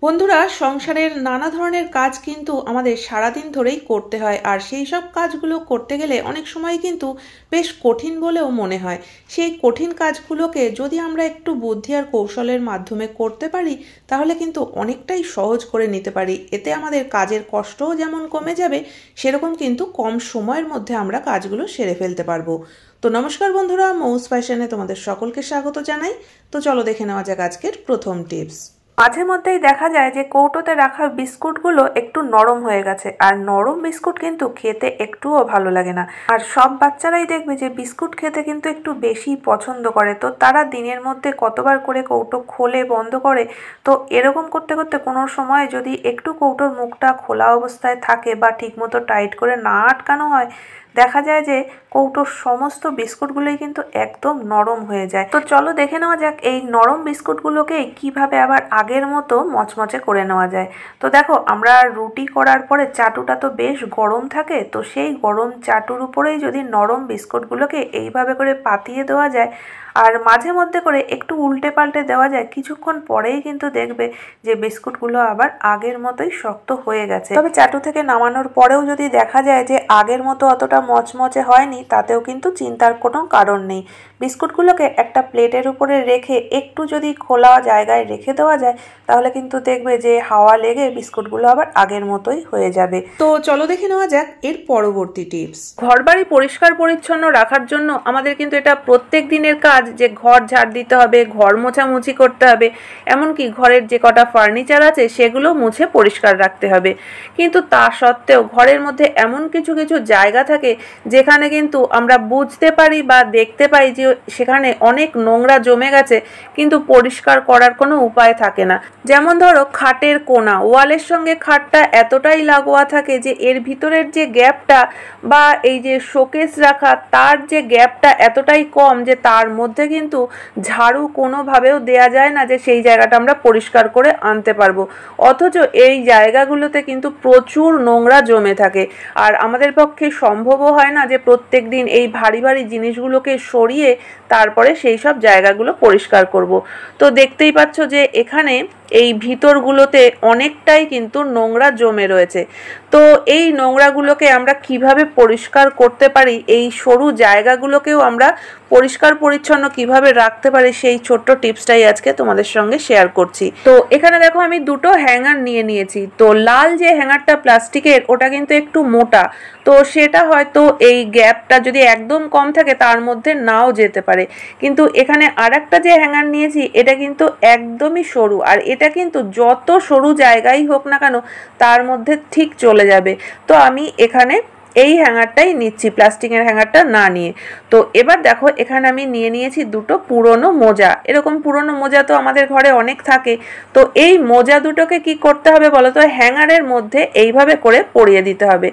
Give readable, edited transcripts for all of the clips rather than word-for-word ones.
বন্ধুরা, সংসারের নানা ধরনের কাজ কিন্তু আমাদের সারাদিন ধরেই করতে হয়, আর সেই সব কাজগুলো করতে গেলে অনেক সময় কিন্তু বেশ কঠিন বলেও মনে হয়। সেই কঠিন কাজগুলোকে যদি আমরা একটু বুদ্ধি আর কৌশলের মাধ্যমে করতে পারি তাহলে কিন্তু অনেকটাই সহজ করে নিতে পারি। এতে আমাদের কাজের কষ্টও যেমন কমে যাবে, সেরকম কিন্তু কম সময়ের মধ্যে আমরা কাজগুলো সেরে ফেলতে পারবো। তো নমস্কার বন্ধুরা, মৌস ফ্যাশনে তোমাদের সকলকে স্বাগত জানাই। তো চলো দেখে নেওয়া যাক আজকের প্রথম টিপস। মাঝে মধ্যেই দেখা যায় যে কৌটোতে রাখা বিস্কুটগুলো একটু নরম হয়ে গেছে, আর নরম বিস্কুট কিন্তু খেতে একটুও ভালো লাগে না। আর সব বাচ্চারাই দেখবে যে বিস্কুট খেতে কিন্তু একটু বেশি পছন্দ করে, তো তারা দিনের মধ্যে কতবার করে কৌটো খোলে বন্ধ করে। তো এরকম করতে করতে কোনো সময় যদি একটু কৌটোর মুখটা খোলা অবস্থায় থাকে বা ঠিকমতো টাইট করে না আটকানো হয়, দেখা যায় যে কৌটোর সমস্ত বিস্কুটগুলোই কিন্তু একদম নরম হয়ে যায়। তো চলো দেখে নেওয়া যাক এই নরম বিস্কুটগুলোকে কিভাবে আবার আগের মতো মচমচে করে নেওয়া যায়। তো দেখো, আমরা রুটি করার পরে চাটুটা তো বেশ গরম থাকে, তো সেই গরম চাটুর উপরেই যদি নরম বিস্কুটগুলোকে এইভাবে করে পাতিয়ে দেওয়া যায় আর মাঝে মধ্যে করে একটু উল্টে পাল্টে দেওয়া যায়, কিছুক্ষণ পরেই কিন্তু দেখবে যে বিস্কুটগুলো আবার আগের মতোই শক্ত হয়ে গেছে। তবে চাটু থেকে নামানোর পরেও যদি দেখা যায় যে আগের মতো অতটা মচমচে হয়নি, তাতেও কিন্তু চিন্তার কোনো কারণ নেই। বিস্কুটগুলোকে একটা প্লেটের উপরে রেখে একটু যদি খোলা জায়গায় রেখে দেওয়া যায় তাহলে কিন্তু দেখবে যে হাওয়া লেগে বিস্কুটগুলো আবার আগের মতোই হয়ে যাবে। তো চলো দেখে নেওয়া যাক এর পরবর্তী টিপস। ঘরবাড়ি পরিষ্কার পরিচ্ছন্ন রাখার জন্য আমাদের কিন্তু এটা প্রত্যেক দিনের কাজ যে ঘর ঝাড় দিতে হবে, ঘর মোছামুছি করতে হবে, এমনকি ঘরের যে কটা ফার্নিচার আছে সেগুলো মুছে পরিষ্কার রাখতে হবে। কিন্তু তা সত্ত্বেও ঘরের মধ্যে এমন কিছু কিছু জায়গা থাকে যেখানে কিন্তু আমরা বুঝতে পারি বা দেখতে পাই যে সেখানে অনেক নোংরা জমে গেছে, কিন্তু পরিষ্কার করার কোনো উপায় থাকে না। যেমন ধরো খাটের কোণা, ওয়ালের সঙ্গে খাটটা এতটাই লাগোয়া থাকে যে এর ভিতরের যে গ্যাপটা বা এই যে শোকেস রাখা তার যে গ্যাপটা এতটাই কম যে তার মধ্যে কিন্তু ঝাড়ু কোনোভাবেও দেয়া যায় না যে সেই জায়গাটা আমরা পরিষ্কার করে আনতে পারবো। অথচ এই জায়গাগুলোতে কিন্তু প্রচুর নোংরা জমে থাকে, আর আমাদের পক্ষে সম্ভবও হয় না যে প্রত্যেক দিন এই ভারী ভারী জিনিসগুলোকে সরিয়ে তারপরে সেই সব জায়গাগুলো পরিষ্কার করব। তো দেখতেই পাচ্ছ যে এখানে এই ভিতরগুলোতে অনেকটাই কিন্তু নোংরা জমে রয়েছে। তো এই নোংরাগুলোকে আমরা কিভাবে পরিষ্কার করতে পারি, এই সরু জায়গাগুলোকেও আমরা পরিষ্কার পরিচ্ছন্ন কিভাবে রাখতে পারি, সেই ছোট্ট টিপসটাই আজকে তোমাদের সঙ্গে শেয়ার করছি। তো এখানে দেখো আমি দুটো হ্যাঙ্গার নিয়ে নিয়েছি। তো লাল যে হ্যাঙ্গারটা প্লাস্টিকের, ওটা কিন্তু একটু মোটা, তো সেটা হয়তো এই গ্যাপটা যদি একদম কম থাকে তার মধ্যে নাও যেতে পারে। কিন্তু এখানে আরেকটা যে হ্যাঙ্গার নিয়েছি এটা কিন্তু একদমই সরু, আর এটা কিন্তু যত সরু জায়গায় হোক না কেন তার মধ্যে ঠিক চলে যাবে। তো আমি এখানে এই হ্যাঙ্গারটাই নিচ্ছি, প্লাস্টিকের হ্যাঙ্গারটা না নিয়ে। তো এবার দেখো এখানে আমি নিয়ে নিয়েছি দুটো পুরনো মোজা। এরকম পুরনো মোজা তো আমাদের ঘরে অনেক থাকে। তো এই মোজা দুটোকে কি করতে হবে বলো তো, হ্যাঙ্গারের মধ্যে এইভাবে করে পরিয়ে দিতে হবে।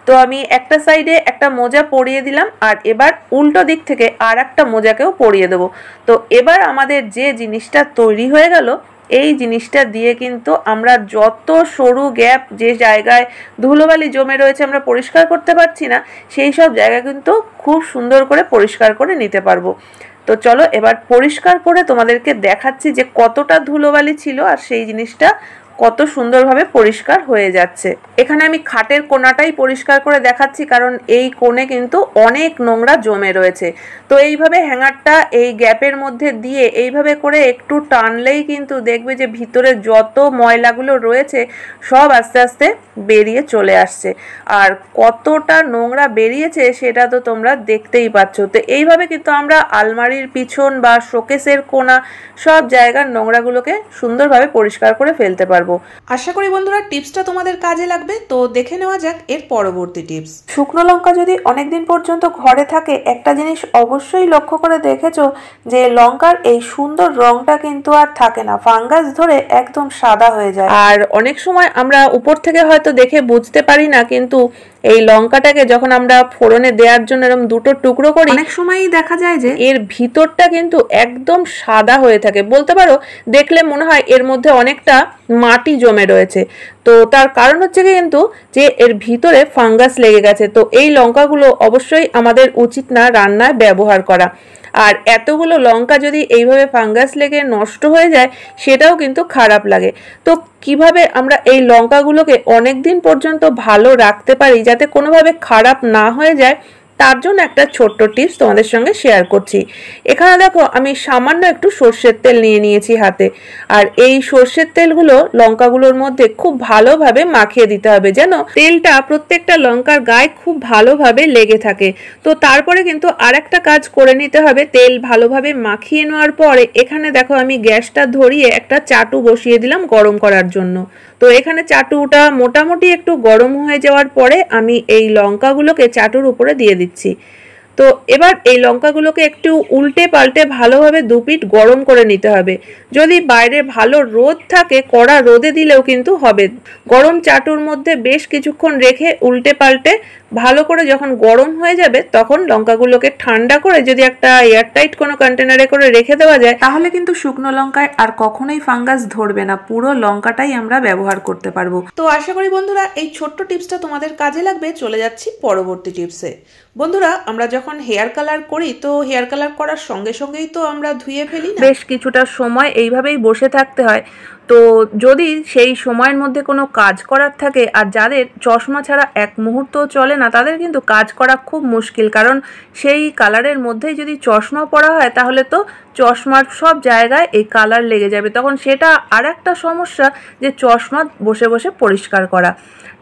তো আমি একটা সাইডে একটা মোজা পরিয়ে দিলাম, আর এবার উল্টো দিক থেকে আর একটা মোজাকেও পরিয়ে দেবো। তো এবার আমাদের যে জিনিসটা তৈরি হয়ে গেল, এই জিনিসটা দিয়ে কিন্তু আমরা যত সরু গ্যাপ, যে জায়গায় ধুলোবালি জমে রয়েছে আমরা পরিষ্কার করতে পারছি না, সেই সব জায়গা কিন্তু খুব সুন্দর করে পরিষ্কার করে নিতে পারবো। তো চলো এবার পরিষ্কার করে তোমাদেরকে দেখাচ্ছি যে কতটা ধুলোবালি ছিল আর সেই জিনিসটা কত সুন্দরভাবে পরিষ্কার হয়ে যাচ্ছে। এখানে আমি খাটের কোণাটাই পরিষ্কার করে দেখাচ্ছি, কারণ এই কোণে কিন্তু অনেক নোংরা জমে রয়েছে। তো এইভাবে হ্যাঙ্গারটা এই গ্যাপের মধ্যে দিয়ে এইভাবে করে একটু টানলেই কিন্তু দেখবে যে ভিতরে যত ময়লাগুলো রয়েছে সব আস্তে আস্তে বেরিয়ে চলে আসছে, আর কতটা নোংরা বেরিয়েছে সেটা তো তোমরা দেখতেই পাচ্ছ। তো এইভাবে কিন্তু আমরা আলমারির পিছন বা শোকেসের কোণা সব জায়গার নোংরাগুলোকে সুন্দরভাবে পরিষ্কার করে ফেলতে পারবো। আশা করি বন্ধুরা টিপসটা তোমাদের কাজে লাগবে। তো দেখে নেওয়া যাক এর পরবর্তী টিপস। শুকনো লঙ্কা যদি অনেকদিন পর্যন্ত ঘরে থাকে, একটা জিনিস অবশ্যই লক্ষ্য করে দেখেছো যে লঙ্কার এই সুন্দর রংটা কিন্তু আর থাকে না, ফাঙ্গাস ধরে একদম সাদা হয়ে যায়। আর অনেক সময় আমরা উপর থেকে হয়তো দেখে বুঝতে পারি না, কিন্তু এই লঙ্কাটাকে যখন আমরা ফোড়নে দেওয়ার জন্য এরকম দুটো টুকরো করি, অনেক সময়ই দেখা যায় যে এর ভিতরটা কিন্তু একদম সাদা হয়ে থাকে। বলতে পারো দেখলে মনে হয় এর মধ্যে অনেকটা মাটি জমে রয়েছে। তো তার কারণ হচ্ছে কিন্তু যে এর ভিতরে ফাঙ্গাস লেগে গেছে। তো এই লঙ্কাগুলো অবশ্যই আমাদের উচিত না রান্নায় ব্যবহার করা। আর এতগুলো লঙ্কা যদি এইভাবে ফাঙ্গাস লেগে নষ্ট হয়ে যায় সেটাও কিন্তু খারাপ লাগে। তো কিভাবে আমরা এই লঙ্কাগুলোকে অনেক দিন পর্যন্ত ভালো রাখতে পারি যাতে কোনোভাবে খারাপ না হয়ে যায়, তার জন্য একটা ছোট্ট টিপস তোমাদের সঙ্গে শেয়ার করছি। এখানে দেখো আমি সামান্য একটু সর্ষের তেল নিয়ে নিয়েছি হাতে, আর এই সর্ষের তেলগুলো লঙ্কাগুলোর মধ্যে খুব ভালোভাবে মাখিয়ে দিতে হবে, যেন তেলটা প্রত্যেকটা লঙ্কার গায়ে খুব ভালোভাবে লেগে থাকে। তো তারপরে কিন্তু আর একটা কাজ করে নিতে হবে। তেল ভালোভাবে মাখিয়ে নেওয়ার পরে এখানে দেখো আমি গ্যাসটা ধরিয়ে একটা চাটু বসিয়ে দিলাম গরম করার জন্য। তো এখানে চাটুটা মোটামুটি একটু গরম হয়ে যাওয়ার পরে আমি এই লঙ্কাগুলোকে চাটুর উপরে দিয়ে দিচ্ছি। তো এবার এই লঙ্কাগুলোকে একটু উল্টে পাল্টে ভালোভাবে দুপিট গরম করে নিতে হবে। যদি বাইরে ভালো রোদ থাকে কড়া রোদে দিলেও কিন্তু হবে। গরম চাটুর মধ্যে বেশ কিছুক্ষণ রেখে উল্টে পাল্টে ভালো করে যখন গরম হয়ে যাবে তখন লঙ্কাগুলোকে ঠান্ডা করে যদি একটা এয়ারটাইট কোনো কন্টেনারে করে রেখে দেওয়া যায় তাহলে কিন্তু শুকনো লঙ্কায় আর কখনোই ফাঙ্গাস ধরবে না, পুরো লঙ্কাটাই আমরা ব্যবহার করতে পারবো। তো আশা করি বন্ধুরা এই ছোট্ট টিপসটা তোমাদের কাজে লাগবে। চলে যাচ্ছি পরবর্তী টিপসে। বন্ধুরা আমরা যখন হেয়ার কালার করি তো হেয়ার কালার করার সঙ্গে সঙ্গেই তো আমরা ধুয়ে ফেলি না, বেশ কিছুটা সময় এইভাবেই বসে থাকতে হয়। তো যদি সেই সময়ের মধ্যে কোনো কাজ করার থাকে আর যাদের চশমা ছাড়া এক মুহূর্তও চলে না তাদের কিন্তু কাজ করা খুব মুশকিল, কারণ সেই কালারের মধ্যেই যদি চশমা পরা হয় তাহলে তো চশমার সব জায়গায় এই কালার লেগে যাবে, তখন সেটা আর একটা সমস্যা যে চশমা বসে বসে পরিষ্কার করা।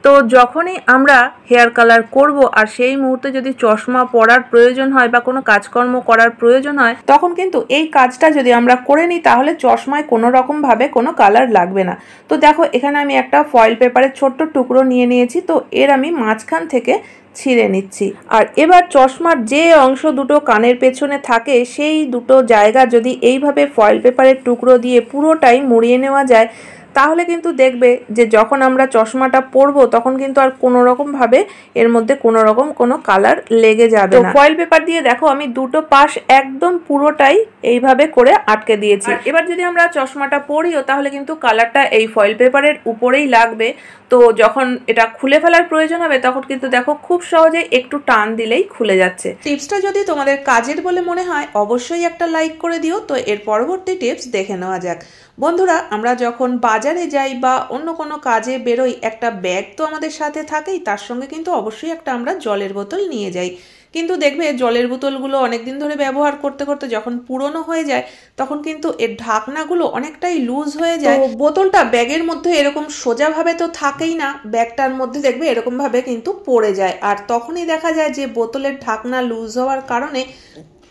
তো যখনই আমরা হেয়ার কালার করব আর সেই মুহূর্তে যদি চশমা পরার প্রয়োজন হয় বা কোনো কাজকর্ম করার প্রয়োজন হয় তখন কিন্তু এই কাজটা যদি আমরা করে নিই তাহলে চশমায় কোনো রকমভাবে কোনো কালার লাগবে না। তো দেখো এখানে আমি একটা ফয়েল পেপারের ছোট্ট টুকরো নিয়ে নিয়েছি, তো এর আমি মাঝখান থেকে ছিঁড়ে নিচ্ছি। আর এবার চশমার যে অংশ দুটো কানের পেছনে থাকে সেই দুটো জায়গা যদি এইভাবে ফয়েল পেপারের টুকরো দিয়ে পুরোটাই মুড়িয়ে নেওয়া যায় তাহলে কিন্তু দেখবে যে যখন আমরা চশমাটা পরবো তখন কিন্তু আর কোনো রকম ভাবে এর মধ্যে কোনো রকম কোনো কালার লেগে যাবে না। ফয়েল পেপার দিয়ে দেখো আমি দুটো পাশ একদম পুরোটাই এইভাবে করে আটকে দিয়েছি। এবার যদি আমরা চশমাটা পরিও তাহলে কিন্তু কালারটা এই ফয়েল পেপারের উপরেই লাগবে। তো যখন এটা খুলে ফেলার প্রয়োজন হবে তখন কিন্তু দেখো খুব সহজে একটু টান দিলেই খুলে যাচ্ছে। টিপসটা যদি তোমাদের কাজের বলে মনে হয় অবশ্যই একটা লাইক করে দিও। তো এর পরবর্তী টিপস দেখে নেওয়া যাক। বন্ধুরা আমরা যখন বাজারে যাই বা অন্য কোনো কাজে বেরোই একটা ব্যাগ তো আমাদের সাথে থাকেই, তার সঙ্গে কিন্তু অবশ্যই একটা আমরা জলের বোতল নিয়ে যাই। কিন্তু দেখবে জলের বোতলগুলো অনেকদিন ধরে ব্যবহার করতে করতে যখন পুরনো হয়ে যায় তখন কিন্তু এর ঢাকনাগুলো অনেকটাই লুজ হয়ে যায়। বোতলটা ব্যাগের মধ্যে এরকম সোজাভাবে তো থাকেই না, ব্যাগটার মধ্যে দেখবে এরকম ভাবে কিন্তু পড়ে যায়, আর তখনই দেখা যায় যে বোতলের ঢাকনা লুজ হওয়ার কারণে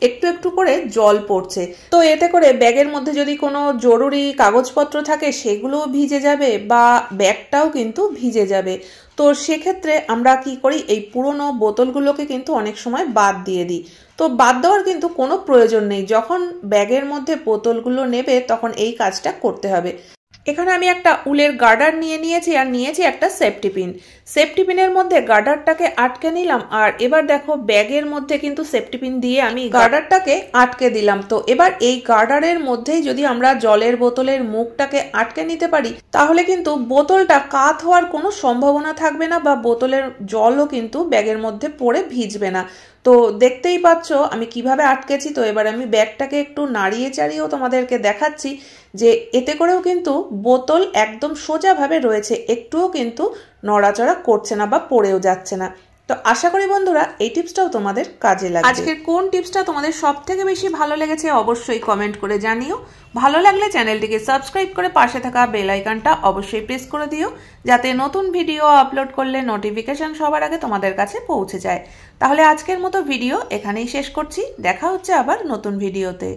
একটু একটু করে জল পড়ছে। তো এতে করে ব্যাগের মধ্যে যদি কোনো জরুরি কাগজপত্র থাকে সেগুলোও ভিজে যাবে বা ব্যাগটাও কিন্তু ভিজে যাবে। তো সেক্ষেত্রে আমরা কি করি এই পুরনো বোতলগুলোকে কিন্তু অনেক সময় বাদ দিয়ে দিই। তো বাদ দেওয়ার কিন্তু কোনো প্রয়োজন নেই, যখন ব্যাগের মধ্যে বোতলগুলো নেবে তখন এই কাজটা করতে হবে। এখানে আমি একটা উলের গার্ডার নিয়ে নিয়েছি আর নিয়েছি একটা সেফটি পিন। সেফটি পিনের মধ্যে গার্ডারটাকে আটকে নিলাম, আর এবার দেখো ব্যাগের মধ্যে কিন্তু সেফটি পিন দিয়ে আমি গার্ডারটাকে আটকে দিলাম। তো এবার এই গার্ডারের মধ্যেই যদি আমরা জলের বোতলের মুখটাকে আটকে নিতে পারি তাহলে কিন্তু বোতলটা কাত হওয়ার কোনো সম্ভাবনা থাকবে না বা বোতলের জলও কিন্তু ব্যাগের মধ্যে পড়ে ভিজবে না। তো দেখতেই পাচ্ছ আমি কিভাবে আটকেছি। তো এবার আমি ব্যাগটাকে একটু নাড়িয়ে চাড়িয়েও তোমাদেরকে দেখাচ্ছি যে এতে করেও কিন্তু বোতল একদম সোজাভাবে রয়েছে, একটুও কিন্তু নড়াচড়া করছে না বা পড়েও যাচ্ছে না। তো আশা করি বন্ধুরা এই টিপসটাও তোমাদের কাজে লাগবে। আজকের কোন টিপসটা তোমাদের সবথেকে বেশি ভালো লেগেছে অবশ্যই কমেন্ট করে জানিও। ভালো লাগলে চ্যানেলটিকে সাবস্ক্রাইব করে পাশে থাকা বেল আইকনটা অবশ্যই প্রেস করে দিও যাতে নতুন ভিডিও আপলোড করলে নোটিফিকেশন সবার আগে তোমাদের কাছে পৌঁছে যায়। তাহলে আজকের মতো ভিডিও এখানেই শেষ করছি, দেখা হচ্ছে আবার নতুন ভিডিওতে।